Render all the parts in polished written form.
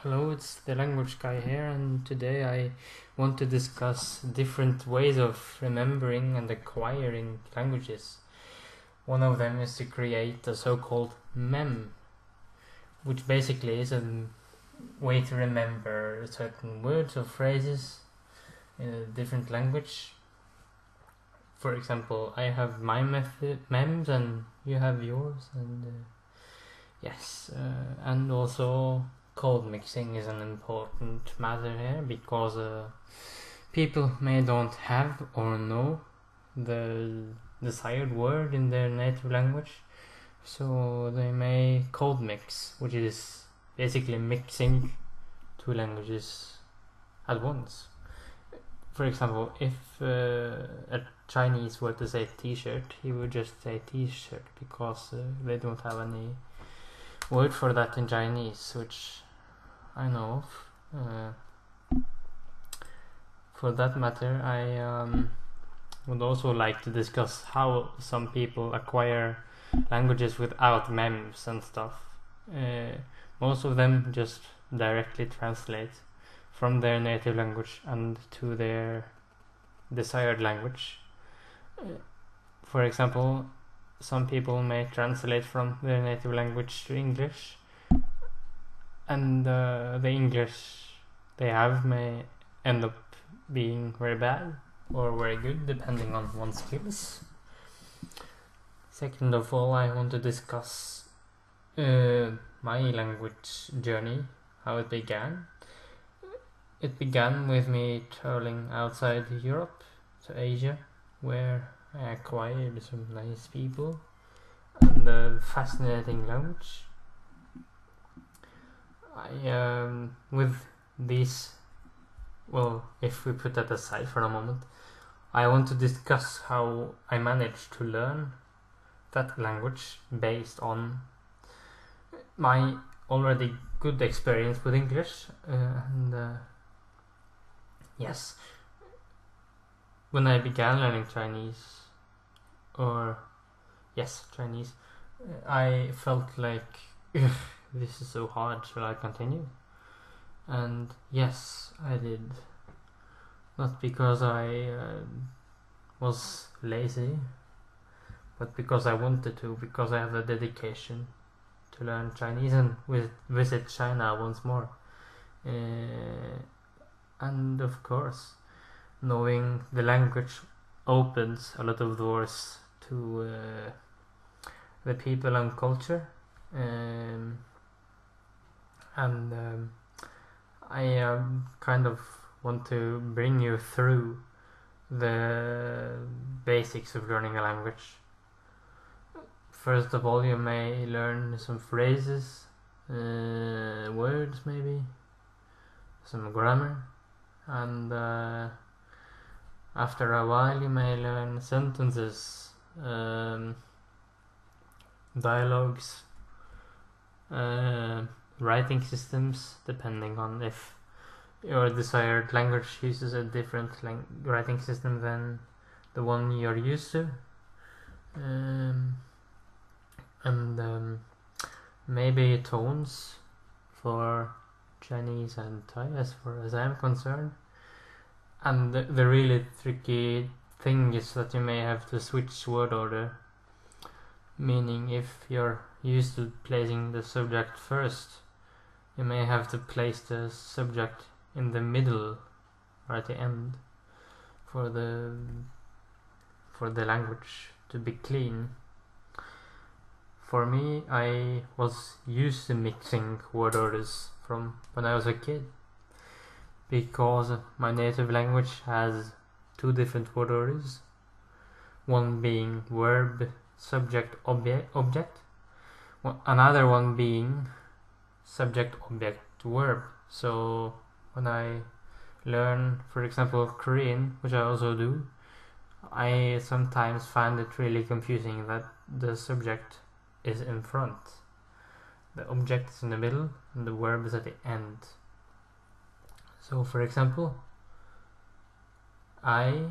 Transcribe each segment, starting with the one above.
Hello, it's the language guy here, and today I want to discuss different ways of remembering and acquiring languages. One of them is to create a so-called mem, which basically is a way to remember certain words or phrases in a different language. For example, I have my mems and you have yours, and and also code mixing is an important matter here because people may don't have or know the desired word in their native language, so they may code mix, which is basically mixing two languages at once. For example, if a Chinese were to say t-shirt, he would just say t-shirt because they don't have any word for that in Chinese, which I know of. For that matter, I would also like to discuss how some people acquire languages without memes and stuff. Most of them just directly translate from their native language and to their desired language. For example, some people may translate from their native language to English, and the English they have may end up being very bad or very good depending on one's skills. Second of all, I want to discuss my language journey, how it began. It began with me traveling outside Europe to Asia, where I acquired some nice people and a fascinating language. With these, well, if we put that aside for a moment, I want to discuss how I managed to learn that language based on my already good experience with English. Yes, when I began learning Chinese, I felt like this is so hard, shall I continue? And yes, I did. Not because I was lazy, but because I wanted to, because I have a dedication to learn Chinese and visit China once more. And of course, knowing the language opens a lot of doors to the people and culture. I kind of want to bring you through the basics of learning a language. First of all, you may learn some phrases, words maybe, some grammar, and after a while you may learn sentences, dialogues, writing systems, depending on if your desired language uses a different writing system than the one you're used to. Maybe tones for Chinese and Thai, as far as I'm concerned. And the really tricky thing is that you may have to switch word order, meaning if you're used to placing the subject first, you may have to place the subject in the middle or at the end for the language to be clean. For me, I was used to mixing word orders from when I was a kid, because my native language has two different word orders, one being verb, subject, object, another one being subject, object, verb. So when I learn, for example, Korean, which I also do, I sometimes find it really confusing that the subject is in front, the object is in the middle, and the verb is at the end. So for example, I,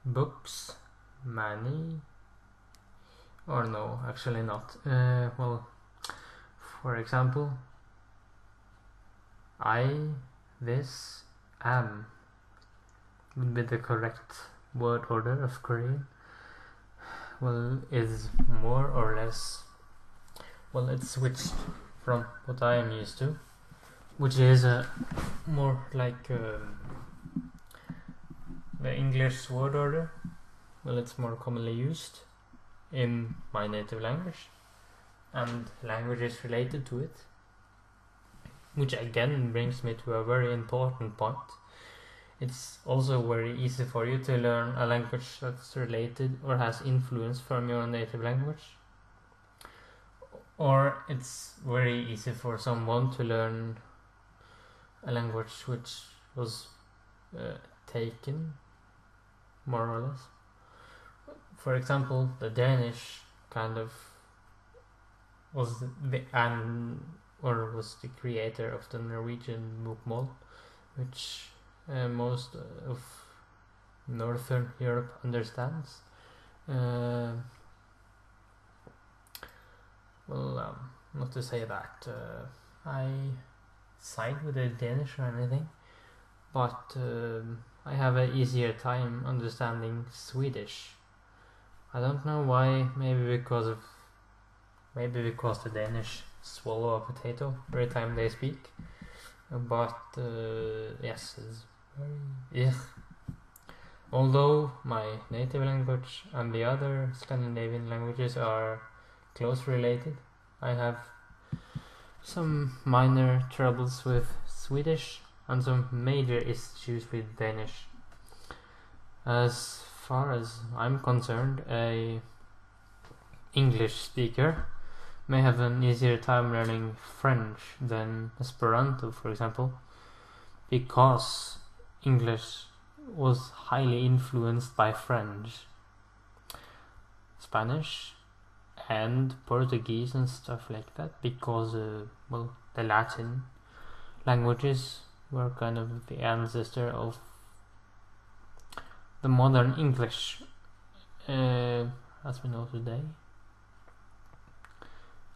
books, money, or no, actually not. Well, for example, I, this, am would be the correct word order of Korean. Well, is more or less, well, it's switched from what I am used to, which is more like the English word order. Well, it's more commonly used in my native language and languages related to it, which again brings me to a very important point. It's also very easy for you to learn a language that's related or has influence from your native language, or it's very easy for someone to learn a language which was taken, more or less. For example, the Danish kind of was was the creator of the Norwegian bokmål, which most of Northern Europe understands. Not to say that I side with the Danish or anything, but I have an easier time understanding Swedish. I don't know why. Maybe because the Danish swallow a potato every time they speak. But yes, it's very Although my native language and the other Scandinavian languages are close related, I have some minor troubles with Swedish and some major issues with Danish. As far as I'm concerned, a English speaker may have an easier time learning French than Esperanto, for example, because English was highly influenced by French, Spanish, and Portuguese and stuff like that, because the Latin languages were kind of the ancestor of the modern English as we know today.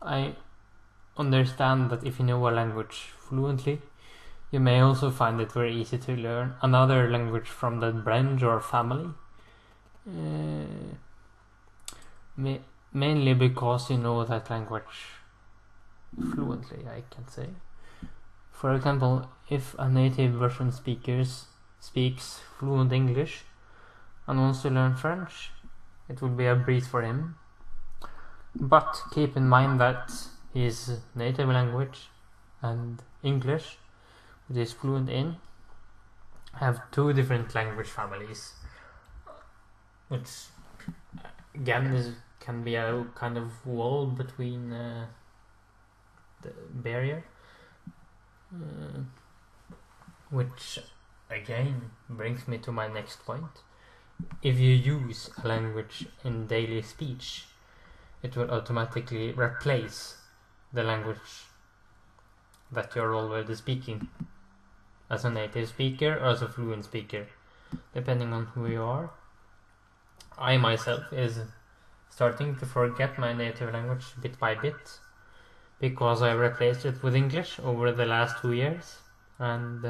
I understand that if you know a language fluently, you may also find it very easy to learn another language from that branch or family, mainly because you know that language fluently, I can say. For example, if a native Russian speaker speaks fluent English and wants to learn French, it will be a breeze for him. But keep in mind that his native language and English, which is fluent in, have two different language families, which again can be a kind of wall between the barrier, which again brings me to my next point. If you use a language in daily speech, it will automatically replace the language that you're already speaking, as a native speaker or as a fluent speaker, depending on who you are. I myself is starting to forget my native language bit by bit, because I replaced it with English over the last 2 years, and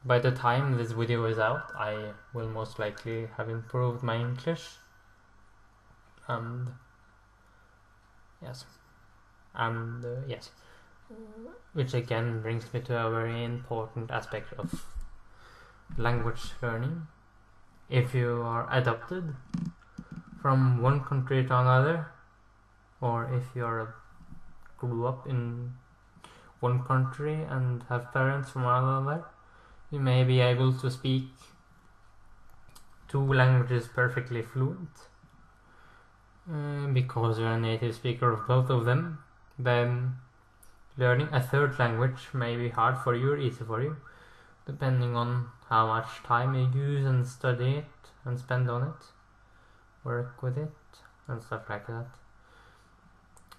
by the time this video is out, I will most likely have improved my English. Yes, which again brings me to a very important aspect of language learning. If you are adopted from one country to another, or if you grew up in one country and have parents from another, you may be able to speak 2 languages perfectly fluent, because you're a native speaker of both of them. Then learning a 3rd language may be hard for you or easy for you, depending on how much time you use and study it and spend on it, work with it and stuff like that.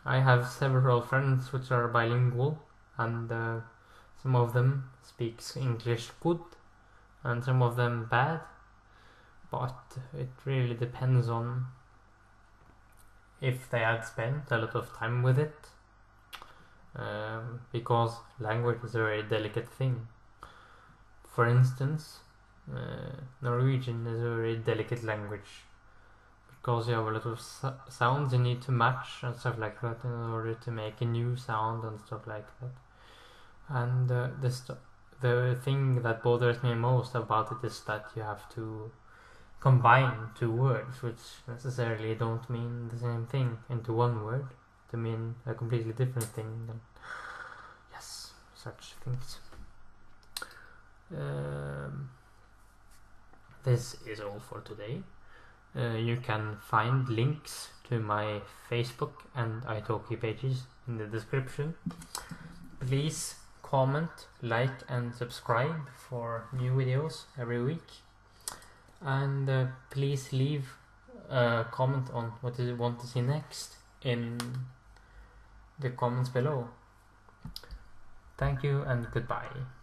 I have several friends which are bilingual, and some of them speaks English good and some of them bad, but it really depends on if they had spent a lot of time with it because language is a very delicate thing. For instance, Norwegian is a very delicate language because you have a lot of sounds you need to match and stuff like that in order to make a new sound and stuff like that. And the thing that bothers me most about it is that you have to combine two words which necessarily don't mean the same thing into one word to mean a completely different thing. And yes, such things. This is all for today. You can find links to my Facebook and italki pages in the description. Please comment, like and subscribe for new videos every week. And please leave a comment on what you want to see next in the comments below. Thank you and goodbye.